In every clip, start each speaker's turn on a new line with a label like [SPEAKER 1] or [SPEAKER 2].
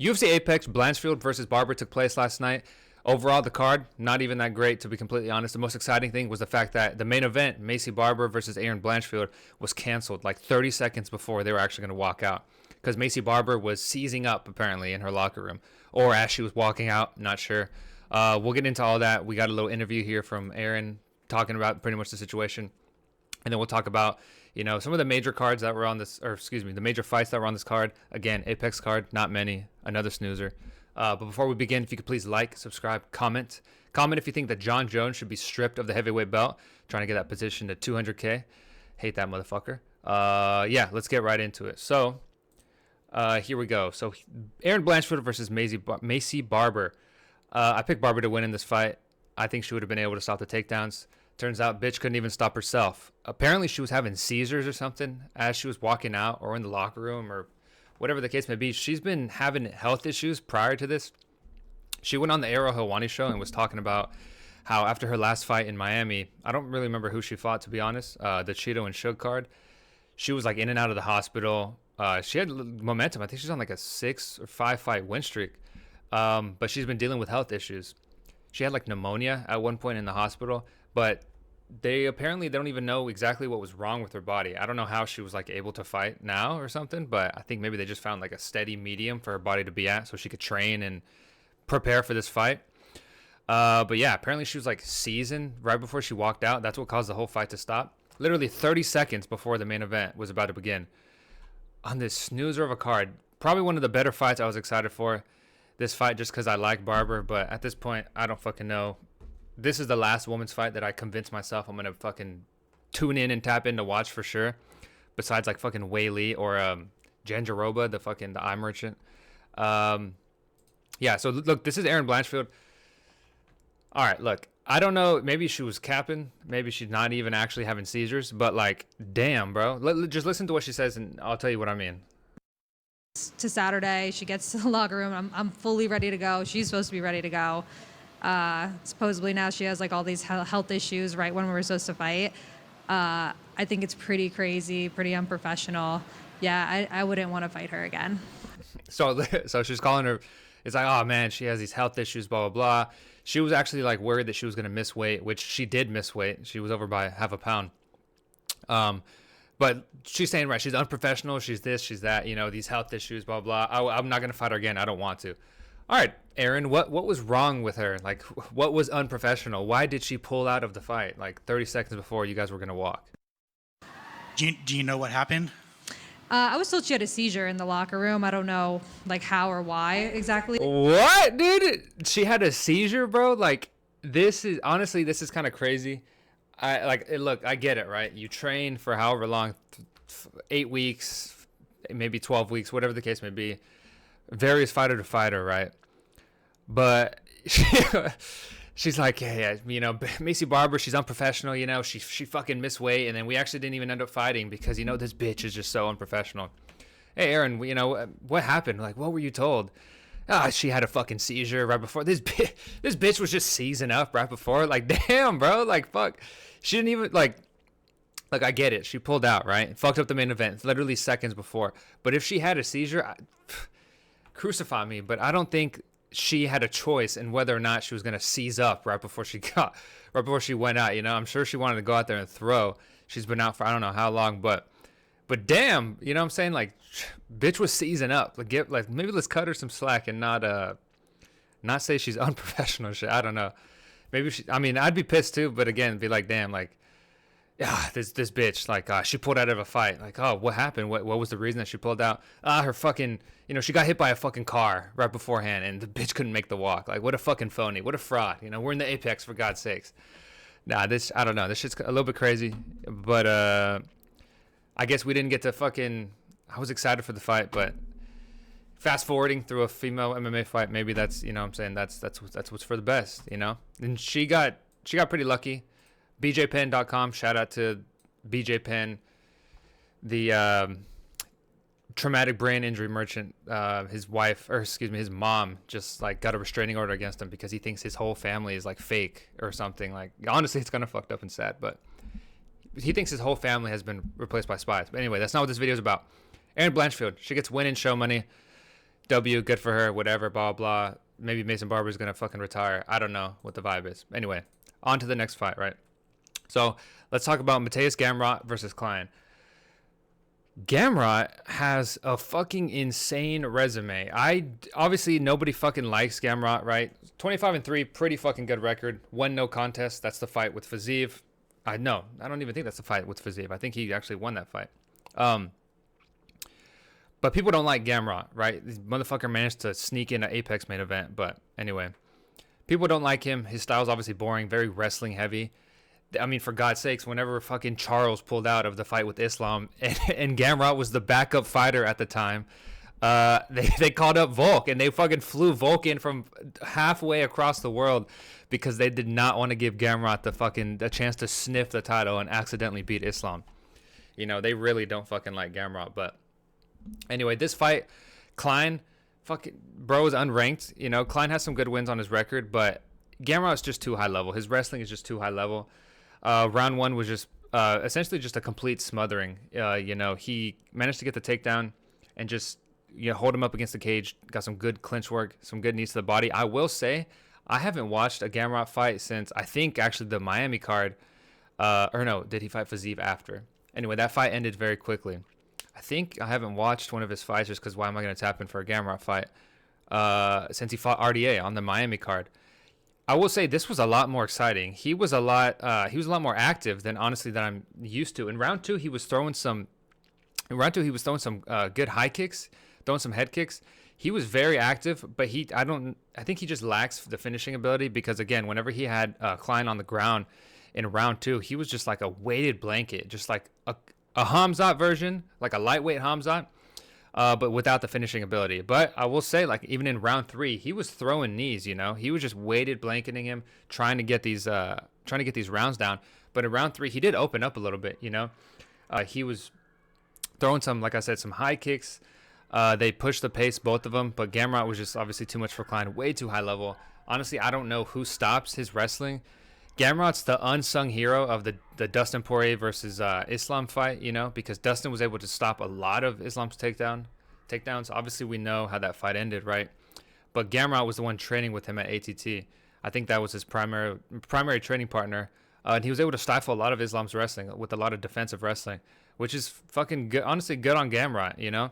[SPEAKER 1] UFC Apex Blanchfield versus Barber took place last night. Overall, the card, not even that great, to be completely honest. The most exciting thing was the fact that the main event, Macy Barber versus Aaron Blanchfield, was canceled like 30 seconds before they were actually going to walk out. Because Macy Barber was seizing up, apparently, in her locker room. Or as she was walking out, not sure. We'll get into all that. We got a little interview here from Aaron talking about pretty much the situation. And then we'll talk about, some of the major cards that were on this, or excuse me, the major fights that were on this card. Again, Apex card, not many, another snoozer. But before we begin, if you could please like, subscribe, comment. Comment if you think that John Jones should be stripped of the heavyweight belt. Trying to get that position to 200K. Hate that motherfucker. Yeah, let's get right into it. So, here we go. So, Aaron Blanchfield versus Macy Barber. I picked Barber to win in this fight. I think she would have been able to stop the takedowns. Turns out, bitch couldn't even stop herself. Apparently, she was having seizures or something as she was walking out or in the locker room or whatever the case may be. She's been having health issues prior to this. She went on the Ariel Helwani show and was talking about how after her last fight in Miami, I don't really remember who she fought, to be honest, the Cheeto and Suge card. She was like in and out of the hospital. She had momentum. I think she's on like a 6 or 5 fight win streak. But she's been dealing with health issues. She had like pneumonia at one point in the hospital, but they don't even know exactly what was wrong with her body. I don't know how she was like able to fight now or something, but I think maybe they just found like a steady medium for her body to be at so she could train and prepare for this fight. But yeah, apparently she was like seasoned right before she walked out. That's what caused the whole fight to stop. Literally 30 seconds before the main event was about to begin. On this snoozer of a card, probably one of the better fights I was excited for this fight just because I like Barber, but at this point, I don't fucking know. This is the last women's fight that I convinced myself I'm gonna fucking tune in and tap in to watch for sure. Besides like fucking Wei Lee or Janjaroba, the eye merchant. Yeah. So look, this is Aaron Blanchfield. All right, look, I don't know. Maybe she was capping. Maybe she's not even actually having seizures. But like, damn, bro. Just listen to what she says, and I'll tell you what I mean.
[SPEAKER 2] To Saturday, she gets to the locker room. I'm fully ready to go. She's supposed to be ready to go. Supposedly now she has like all these health issues right when we were supposed to fight. I think it's pretty crazy, pretty unprofessional. Yeah, I wouldn't want to fight her again.
[SPEAKER 1] So she's calling her. It's like, oh man, she has these health issues, blah blah blah. She was actually like worried that she was gonna miss weight, which she did miss weight. She was over by half a pound. But she's saying, right, she's unprofessional. She's this, she's that. These health issues, blah blah. I'm not gonna fight her again. I don't want to. All right, Aaron, what was wrong with her? Like, what was unprofessional? Why did she pull out of the fight like 30 seconds before you guys were going to walk?
[SPEAKER 3] Do you know what happened?
[SPEAKER 2] I was told she had a seizure in the locker room. I don't know, like, how or why exactly.
[SPEAKER 1] What, dude? She had a seizure, bro? Like, this is kind of crazy. Look, I get it, right? You train for however long, 8 weeks, maybe 12 weeks, whatever the case may be. Varies fighter to fighter, right? But she's like, yeah, Macy Barber, she's unprofessional, she fucking missed weight, and then we actually didn't even end up fighting because, this bitch is just so unprofessional. Hey, Aaron, what happened? Like, what were you told? She had a fucking seizure right before. This bitch was just seizing up right before. Like, damn, bro. Like, fuck. She didn't even, like, I get it. She pulled out, right? Fucked up the main event literally seconds before. But if she had a seizure, crucify me, but I don't think she had a choice in whether or not she was going to seize up right before she went out. I'm sure she wanted to go out there and throw. She's been out for I don't know how long, but damn, what I'm saying? Like, bitch was seizing up. Like, maybe let's cut her some slack and not say she's unprofessional shit. I don't know. Maybe I'd be pissed too, but again, be like, damn, like, this bitch, like, she pulled out of a fight. Like, oh, what happened? What was the reason that she pulled out? Her fucking, she got hit by a fucking car right beforehand, and the bitch couldn't make the walk. Like, what a fucking phony. What a fraud. We're in the Apex, for God's sakes. Nah, I don't know. This shit's a little bit crazy, but I guess we didn't get to fucking. I was excited for the fight, but fast forwarding through a female MMA fight, maybe that's, what I'm saying, that's what's for the best, And she got pretty lucky. BJPen.com, shout out to BJ Penn, the traumatic brain injury merchant. His mom just like got a restraining order against him because he thinks his whole family is like fake or something. Like, honestly, it's kind of fucked up and sad, but he thinks his whole family has been replaced by spies. But anyway, that's not what this video is about. Aaron Blanchfield, she gets win and show money. W, good for her, whatever, blah, blah. Maybe Mason Barber's going to fucking retire. I don't know what the vibe is. Anyway, on to the next fight, right? So let's talk about Mateus Gamrot versus Klein. Gamrot has a fucking insane resume. Obviously nobody fucking likes Gamrot, right? 25-3, pretty fucking good record. 1 no contest. That's the fight with Fiziev. I don't even think that's the fight with Fiziev. I think he actually won that fight. But people don't like Gamrot, right? This motherfucker managed to sneak in an Apex main event. But anyway, people don't like him. His style's obviously boring, very wrestling heavy. I mean, for God's sakes, whenever fucking Charles pulled out of the fight with Islam and Gamrot was the backup fighter at the time, they called up Volk and they fucking flew Volk in from halfway across the world because they did not want to give Gamrot the chance to sniff the title and accidentally beat Islam. You know, they really don't fucking like Gamrot. But anyway, this fight, Klein, fucking bro is unranked. You know, Klein has some good wins on his record, but Gamrot is just too high level. His wrestling is just too high level. Round 1 was just essentially just a complete smothering. You know, he managed to get the takedown and just hold him up against the cage. Got some good clinch work, some good knees to the body. I will say, I haven't watched a Gamrot fight since I think actually the Miami card. Or no, did he fight Fiziev after? Anyway, that fight ended very quickly. I think I haven't watched one of his fights just because why am I going to tap in for a Gamrot fight? Since he fought RDA on the Miami card. I will say this was a lot more exciting. He was a lot more active than honestly that I'm used to. In round 2, he was throwing some good high kicks, throwing some head kicks. He was very active, but I think he just lacks the finishing ability because again, whenever he had Klein on the ground in round 2, he was just like a weighted blanket, just like a Hamzat version, like a lightweight Hamzat. But without the finishing ability. But I will say, like, even in round 3, he was throwing knees, you know? He was just weighted blanketing him, trying to get these rounds down. But in round 3, he did open up a little bit, you know? He was throwing some, like I said, some high kicks. They pushed the pace, both of them. But Gamrot was just obviously too much for Klein, way too high level. Honestly, I don't know who stops his wrestling. Gamrot's the unsung hero of the Dustin Poirier versus Islam fight, you know, because Dustin was able to stop a lot of Islam's takedowns. Obviously, we know how that fight ended, right? But Gamrot was the one training with him at ATT. I think that was his primary training partner. And he was able to stifle a lot of Islam's wrestling with a lot of defensive wrestling, which is fucking good. Honestly, good on Gamrot, you know?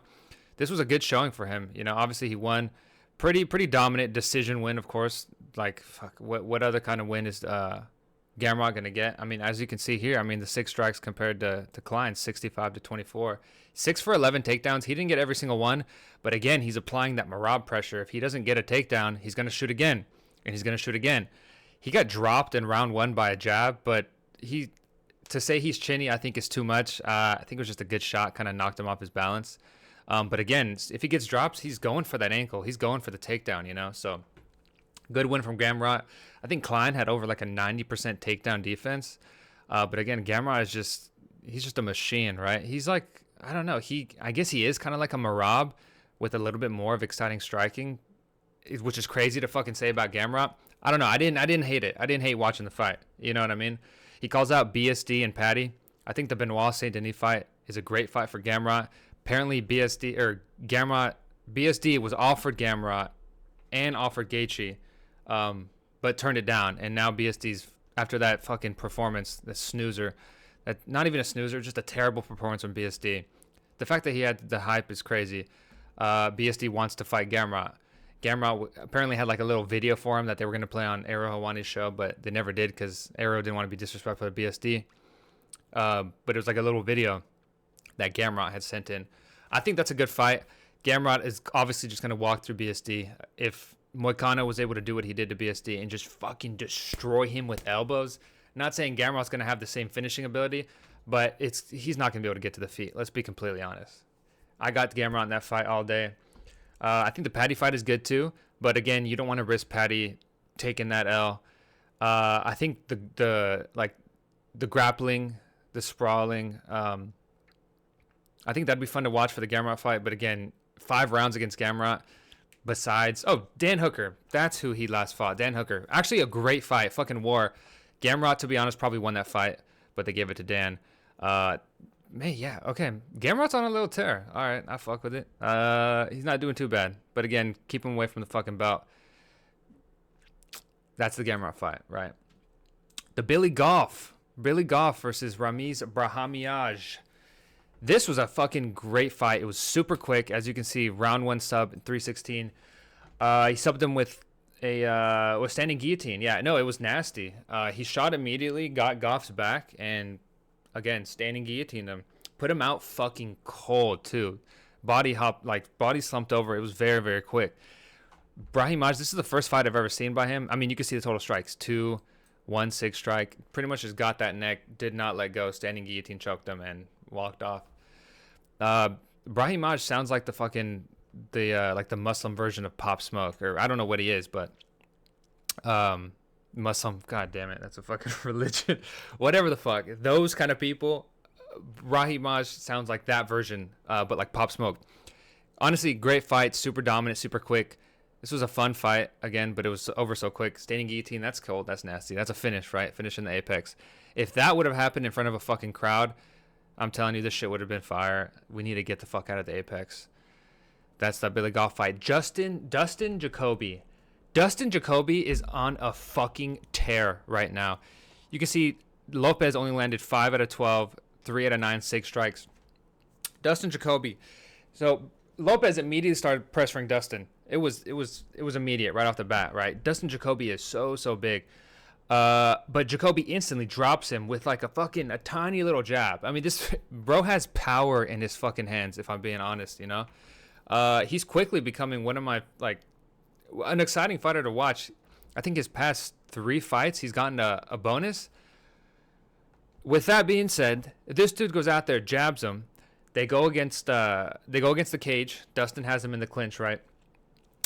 [SPEAKER 1] This was a good showing for him. You know, obviously he won. Pretty dominant decision win, of course. Like, fuck, what other kind of win is Gamrot going to get? I mean, as you can see here, I mean, the 6 strikes compared to Klein, 65-24. 6 for 11 takedowns. He didn't get every single one, but again, he's applying that Marab pressure. If he doesn't get a takedown, he's going to shoot again, and he's going to shoot again. He got dropped in round 1 by a jab, but to say he's chinny, I think is too much. I think it was just a good shot, kind of knocked him off his balance. But again, if he gets dropped, he's going for that ankle. He's going for the takedown, you know? So good win from Gamrot. I think Klein had over like a 90% takedown defense. But again, Gamrot he's just a machine, right? He's like, I don't know. I guess he is kind of like a Marab with a little bit more of exciting striking, which is crazy to fucking say about Gamrot. I don't know. I didn't hate it. I didn't hate watching the fight. You know what I mean? He calls out BSD and Patty. I think the Benoit Saint Denis fight is a great fight for Gamrot. Apparently BSD was offered Gamrot and offered Gaethje, but turned it down. And now BSD's, after that fucking performance, the snoozer, not even a snoozer, just a terrible performance from BSD. The fact that he had the hype is crazy. BSD wants to fight Gamrot. Gamrot apparently had like a little video for him that they were going to play on Arrow Hawani's show, but they never did because Arrow didn't want to be disrespectful to BSD. But it was like a little video that Gamrot had sent in. I think that's a good fight. Gamrot is obviously just going to walk through BSD. If Moicano was able to do what he did to BSD and just fucking destroy him with elbows, not saying Gamrot's going to have the same finishing ability, but he's not going to be able to get to the feet. Let's be completely honest. I got Gamrot in that fight all day. I think the Patty fight is good too, but again, you don't want to risk Patty taking that L. I think the grappling, the sprawling, I think that'd be fun to watch for the Gamrot fight. But again, 5 rounds against Gamrot. Besides, Dan Hooker, that's who he last fought. Dan Hooker, actually a great fight, fucking war. Gamrot, to be honest, probably won that fight, but they gave it to Dan. Yeah, okay. Gamrot's on a little tear. All right, I fuck with it. He's not doing too bad. But but again, keep him away from the fucking belt. That's the Gamrot fight, right? The Billy Goff versus Ramiz Brahimiaj. This was a fucking great fight. It was super quick, as you can see. Round 1 sub in 3:16. He subbed him with a standing guillotine. Yeah, no, it was nasty. He shot immediately, got Goff's back, and again, standing guillotined him. Put him out fucking cold too. Body slumped over. It was very, very quick. Brahimaj, this is the first fight I've ever seen by him. I mean, you can see the total strikes. 2, 1, 6 strike. Pretty much just got that neck, did not let go, standing guillotine, choked him, and walked off. Brahimaj sounds like the Muslim version of Pop Smoke, or I don't know what he is, but Muslim, god damn it, that's a fucking religion. Whatever the fuck. Those kind of people, Brahimaj sounds like that version, but like Pop Smoke. Honestly, great fight, super dominant, super quick. This was a fun fight, again, but it was over so quick. Standing guillotine, that's cold, that's nasty. That's a finish, right? Finish in the apex. If that would have happened in front of a fucking crowd, I'm telling you, this shit would have been fire. We need to get the fuck out of the apex. That's the Billy Goff fight. Dustin Jacoby. Dustin Jacoby is on a fucking tear right now. You can see Lopez only landed 5 out of 12, 3 out of 9, 6 strikes. Dustin Jacoby. So Lopez immediately started pressuring Dustin. It was immediate right off the bat, right? Dustin Jacoby is so big. But Jacoby instantly drops him with like a tiny little jab. I mean, this bro has power in his fucking hands, if I'm being honest, you know? He's quickly becoming one of my, like, an exciting fighter to watch. I think his past 3 fights, he's gotten a bonus. With that being said, this dude goes out there, jabs him. They go against the cage. Dustin has him in the clinch, right?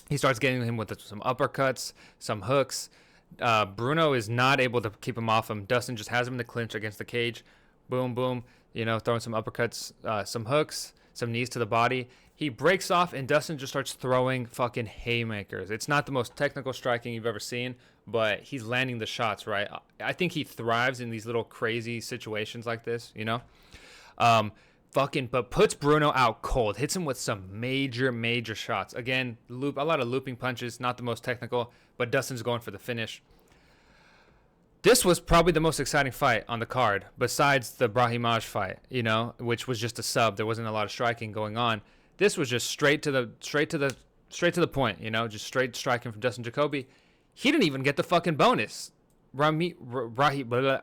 [SPEAKER 1] He starts getting him with some uppercuts, some hooks. Bruno is not able to keep him off him. Dustin just has him in the clinch against the cage. Boom, boom. You know, throwing some uppercuts, some hooks, some knees to the body. He breaks off, and Dustin just starts throwing fucking haymakers. It's not the most technical striking you've ever seen, but he's landing the shots, right? I think he thrives in these little crazy situations like this, you know? But puts Bruno out cold. Hits him with some major shots. Again, a lot of looping punches, not the most technical, but Dustin's going for the finish. This was probably the most exciting fight on the card, besides the Brahimaj fight, you know, which was just a sub. There wasn't a lot of striking going on. This was just straight to the point, you know, just straight striking from Dustin Jacoby. He didn't even get the fucking bonus. Brahimaj,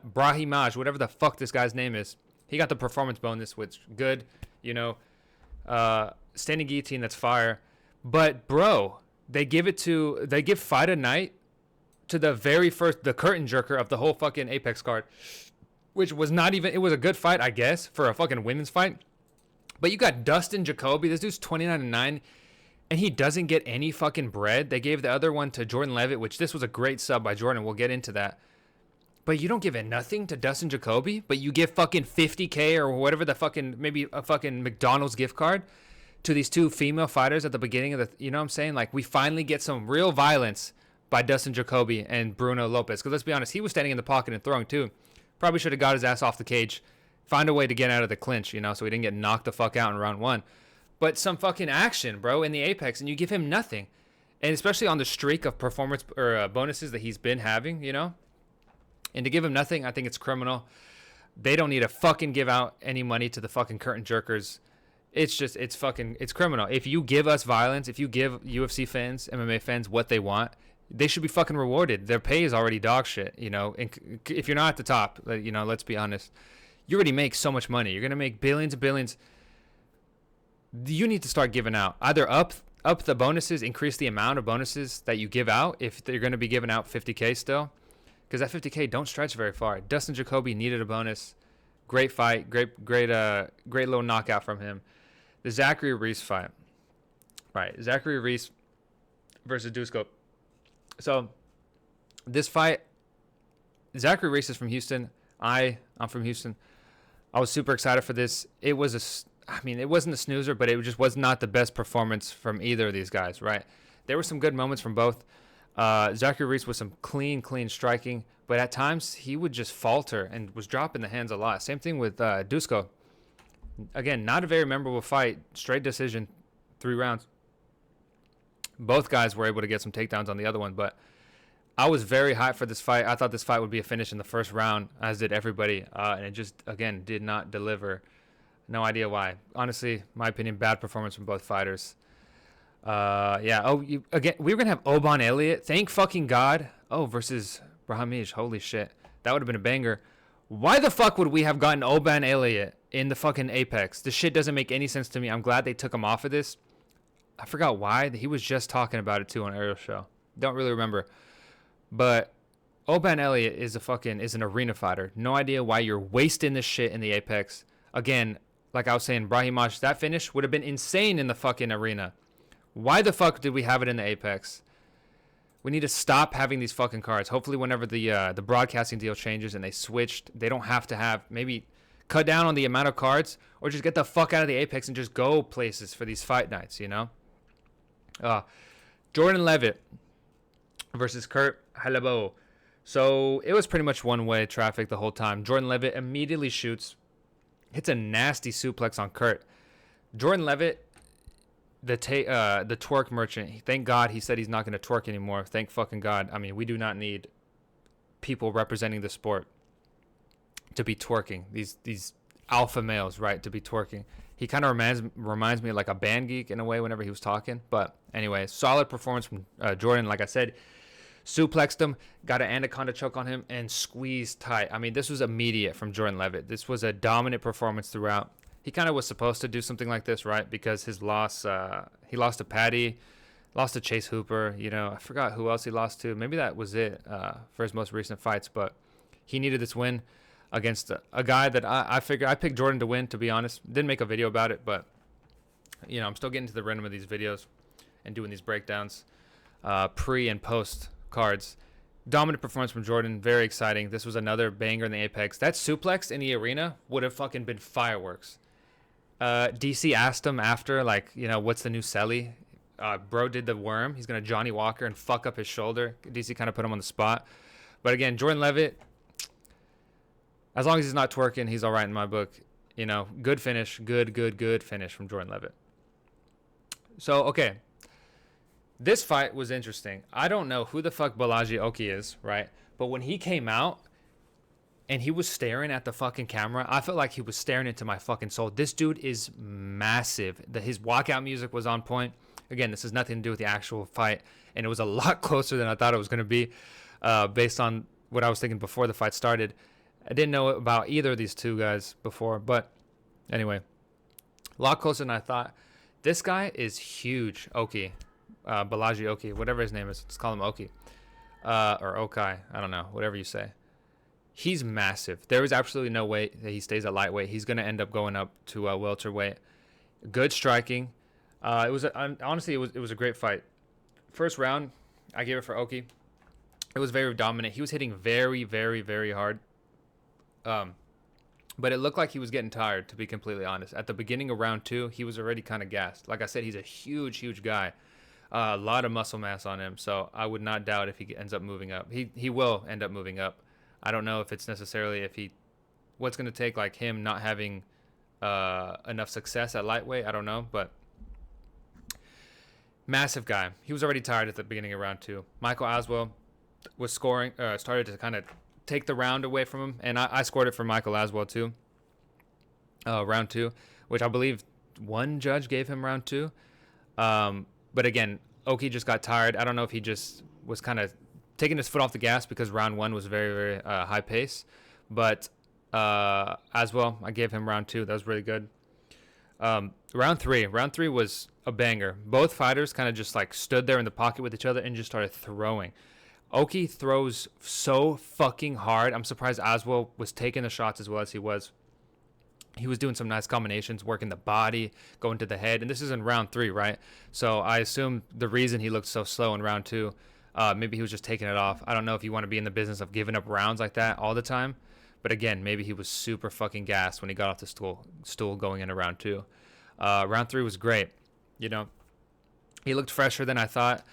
[SPEAKER 1] whatever the fuck this guy's name is. He got the performance bonus, which good, you know, standing guillotine, that's fire. But bro, they give fight of night to the curtain jerker of the whole fucking Apex card, which was not even, it was a good fight, I guess, for a fucking women's fight. But you got Dustin Jacoby, this dude's 29-9, and he doesn't get any fucking bread. They gave the other one to Jordan Levitt, which this was a great sub by Jordan. We'll get into that. But you don't give it nothing to Dustin Jacoby, but you give fucking $50K or whatever the fucking, maybe a fucking McDonald's gift card to these 2 female fighters at the beginning of the, you know what I'm saying? Like, we finally get some real violence by Dustin Jacoby and Bruno Lopez. Because let's be honest, he was standing in the pocket and throwing too. Probably should have got his ass off the cage. Find a way to get out of the clinch, you know, so he didn't get knocked the fuck out in round 1. But some fucking action, bro, in the Apex, and you give him nothing. And especially on the streak of performance or bonuses that he's been having, you know? And to give him nothing, I think it's criminal. They don't need to fucking give out any money to the fucking curtain jerkers. It's criminal. If you give us violence, if you give UFC fans, MMA fans what they want, they should be fucking rewarded. Their pay is already dog shit, you know? And if you're not at the top, you know, let's be honest, you already make so much money. You're going to make billions and billions. You need to start giving out. Either up the bonuses, increase the amount of bonuses that you give out if they're going to be giving out $50K still. Because that $50K don't stretch very far. Dustin Jacoby needed a bonus. Great fight. Great little knockout from him. The Zachary Reese fight. Right. Zachary Reese versus Dusko. So, this fight, Zachary Reese is from Houston. I'm from Houston. I was super excited for this. It wasn't a snoozer, but it just was not the best performance from either of these guys, right? There were some good moments from both. Zachary Reese with some clean striking, but at times he would just falter and was dropping the hands a lot. Same thing with Dusko. Again, not a very memorable fight. Straight decision, 3 rounds. Both guys were able to get some takedowns on the other one, but I was very hyped for this fight. I thought this fight would be a finish in the first round, as did everybody, and it just, again, did not deliver. No idea why. Honestly, my opinion, bad performance from both fighters. Yeah. Oh, again, we were gonna have Oban Elliott. Thank fucking God. Oh, versus Brahimish. Holy shit, that would have been a banger. Why the fuck would we have gotten Oban Elliott in the fucking Apex? This shit doesn't make any sense to me. I'm glad they took him off of this. I forgot why. He was just talking about it too on Ariel's show. Don't really remember. But Oban Elliott is an arena fighter. No idea why you're wasting this shit in the Apex. Again, like I was saying, Brahimaj, that finish would have been insane in the fucking arena. Why the fuck did we have it in the Apex? We need to stop having these fucking cards. Hopefully whenever the broadcasting deal changes and they switched, they don't have to have, maybe cut down on the amount of cards, or just get the fuck out of the Apex and just go places for these fight nights, you know? Jordan Levitt versus Kurt Halabo. So it was pretty much one-way traffic the whole time. Jordan Levitt immediately shoots, hits a nasty suplex on Kurt. Jordan Levitt, the twerk merchant, thank God he said he's not going to twerk anymore. Thank fucking God. I mean, we do not need people representing the sport to be twerking. These alpha males, right, to be twerking. He kind of reminds me of like a band geek in a way whenever he was talking. But anyway, solid performance from Jordan. Like I said, suplexed him, got an anaconda choke on him, and squeezed tight. I mean, this was immediate from Jordan Levitt. This was a dominant performance throughout. He kind of was supposed to do something like this, right? Because his loss, he lost to Patty, lost to Chase Hooper. You know, I forgot who else he lost to. Maybe that was it for his most recent fights. But he needed this win against a guy that I figured I picked Jordan to win, to be honest. Didn't make a video about it, but, you know, I'm still getting to the rhythm of these videos and doing these breakdowns, pre and post cards. Dominant performance from Jordan. Very exciting. This was another banger in the Apex. That suplex in the arena would have fucking been fireworks. DC asked him after, like, you know, what's the new Selly? Bro did the worm. He's going to Johnny Walker and fuck up his shoulder. DC kind of put him on the spot. But again, Jordan Levitt, as long as he's not twerking, he's all right in my book. You know, good finish. Good finish from Jordan Levitt. So, okay. This fight was interesting. I don't know who the fuck Balaji Oki is, right? But when he came out and he was staring at the fucking camera, I felt like he was staring into my fucking soul. This dude is massive. His walkout music was on point. Again, this has nothing to do with the actual fight, and it was a lot closer than I thought it was going to be based on what I was thinking before the fight started. I didn't know about either of these two guys before, but anyway, a lot closer than I thought. This guy is huge, Oki. Balaji Oki, whatever his name is. Let's call him Oki. Or Okai. I don't know. Whatever you say. He's massive. There is absolutely no way that he stays at lightweight. He's going to end up going up to welterweight. Good striking. Honestly, it was a great fight. First round, I gave it for Oki. It was very dominant. He was hitting very, very, very hard. But it looked like he was getting tired, to be completely honest. At the beginning of round 2, he was already kind of gassed. Like I said, he's a huge guy. A lot of muscle mass on him, so I would not doubt if he ends up moving up. He will end up moving up. I don't know if it's necessarily what's going to take, like him not having enough success at lightweight. I don't know, but massive guy. He was already tired at the beginning of round 2. Michael Aswell was scoring, started to kind of take the round away from him, and I scored it for Michael Aswell too. Round 2, which I believe one judge gave him round 2. But again, Oki just got tired. I don't know if he just was kind of taking his foot off the gas because round 1 was very, very high pace. But as well, I gave him round 2. That was really good. Round 3 was a banger. Both fighters kind of just like stood there in the pocket with each other and just started throwing. Oki throws so fucking hard. I'm surprised Aswell was taking the shots as well as he was. He was doing some nice combinations, working the body, going to the head. And this is in round 3, right? So I assume the reason he looked so slow in round 2, maybe he was just taking it off. I don't know if you want to be in the business of giving up rounds like that all the time. But again, maybe he was super fucking gassed when he got off the stool going into round 2. Round 3 was great. You know, he looked fresher than I thought.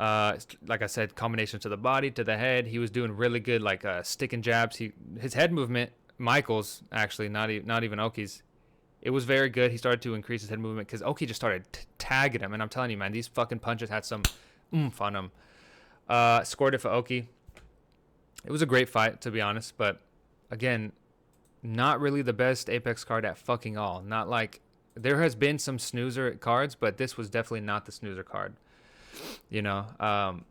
[SPEAKER 1] Like I said, combinations to the body, to the head. He was doing really good, like stick and jabs. His head movement, Michael's actually, not even Oki's. It was very good. He started to increase his head movement because Oki just started tagging him. And I'm telling you, man, these fucking punches had some oomph on them. Scored it for Oki. It was a great fight, to be honest. But, again, not really the best Apex card at fucking all. Not like... There has been some snoozer cards, but this was definitely not the snoozer card. You know?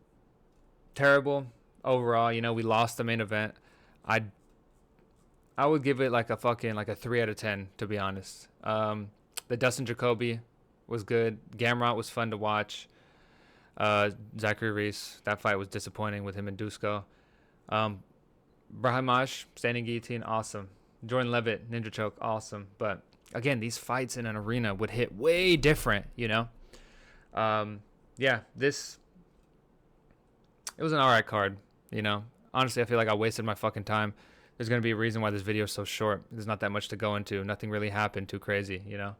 [SPEAKER 1] Terrible overall. You know, we lost the main event. I would give it like a 3 out of 10, to be honest. The Dustin Jacoby was good. Gamrot was fun to watch. Zachary Reese, that fight was disappointing with him and Dusko. Brahimaj, standing guillotine, awesome. Jordan Levitt, ninja choke, awesome. But again, these fights in an arena would hit way different, you know? Yeah, it was an alright card, you know? Honestly, I feel like I wasted my fucking time. There's going to be a reason why this video is so short. There's not that much to go into. Nothing really happened too crazy, you know?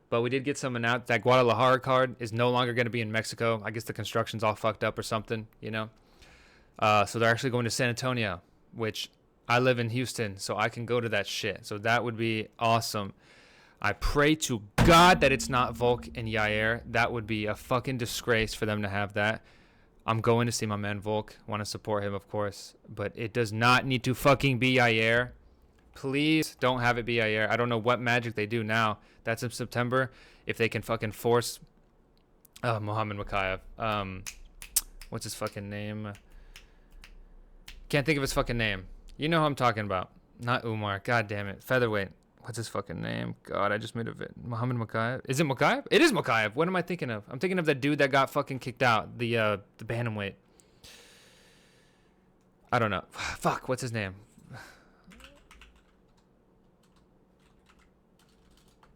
[SPEAKER 1] But we did get some announced. That Guadalajara card is no longer going to be in Mexico. I guess the construction's all fucked up or something, you know? So they're actually going to San Antonio, which I live in Houston, so I can go to that shit. So that would be awesome. I pray to God that it's not Volk and Yair. That would be a fucking disgrace for them to have that. I'm going to see my man Volk. Want to support him, of course. But it does not need to fucking be Yair. Please don't have it be Yair. I don't know what magic they do now. That's in September. If they can fucking force Mohammed Makayev. What's his fucking name? Can't think of his fucking name. You know who I'm talking about. Not Umar. God damn it. Featherweight. What's his fucking name? God, I just made a vid. Mohammed Makayev. Is it Makayev? It is Makayev. What am I thinking of? I'm thinking of that dude that got fucking kicked out. The bantamweight. I don't know. Fuck. What's his name?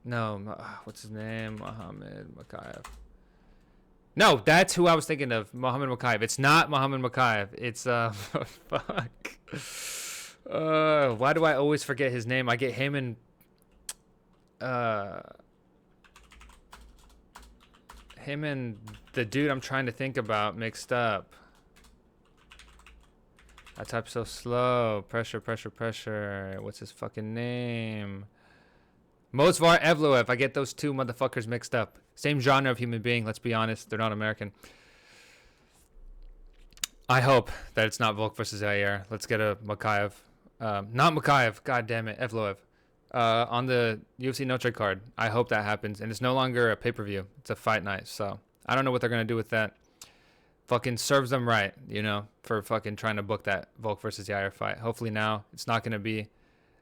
[SPEAKER 1] No. What's his name? Mohammed Makayev. No, that's who I was thinking of. Mohammed Makayev. It's not Mohammed Makayev. It's fuck. Why do I always forget his name? I get him and the dude I'm trying to think about mixed up. I type so slow. Pressure. What's his fucking name? Mozvar Evloev. I get those two motherfuckers mixed up. Same genre of human being. Let's be honest. They're not American. I hope that it's not Volk versus Yair. Let's get a Makayev. Not Makayev. God damn it. Evloev. On the UFC no trade card. I hope that happens. And it's no longer a pay-per-view. It's a fight night. So I don't know what they're going to do with that. Fucking serves them right, you know, for fucking trying to book that Volk versus Yair fight. Hopefully now it's not going to be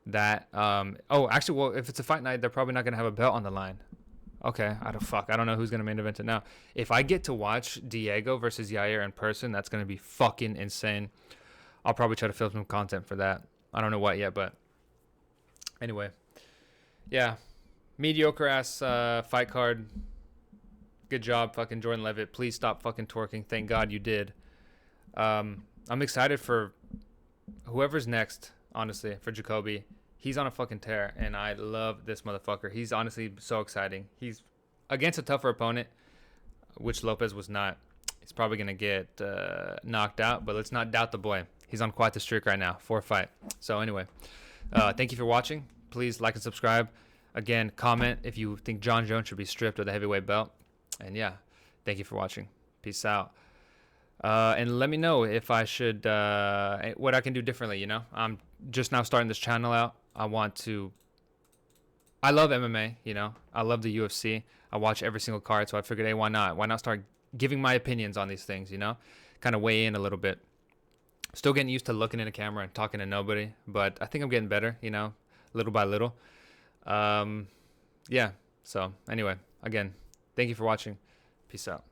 [SPEAKER 1] that. Actually, well, if it's a fight night, they're probably not going to have a belt on the line. Okay, I don't know who's going to main event it now. If I get to watch Diego versus Yair in person, that's going to be fucking insane. I'll probably try to film some content for that. I don't know what yet, but anyway. Yeah. Mediocre ass fight card. Good job, fucking Jordan Levitt. Please stop fucking twerking. Thank God you did. I'm excited for whoever's next, honestly, for Jacoby. He's on a fucking tear, and I love this motherfucker. He's honestly so exciting. He's against a tougher opponent, which Lopez was not. He's probably going to get knocked out, but let's not doubt the boy. He's on quite the streak right now, 4-fight. So anyway, thank you for watching. Please like and subscribe. Again, comment if you think John Jones should be stripped of the heavyweight belt. And yeah, thank you for watching. Peace out. And let me know if I should, what I can do differently, you know? I'm just now starting this channel out. I love MMA, you know? I love the UFC. I watch every single card, so I figured, hey, why not? Why not start giving my opinions on these things, you know? Kind of weigh in a little bit. Still getting used to looking in a camera and talking to nobody, but I think I'm getting better, you know? Little by little. Yeah, so anyway, again, thank you for watching. Peace out.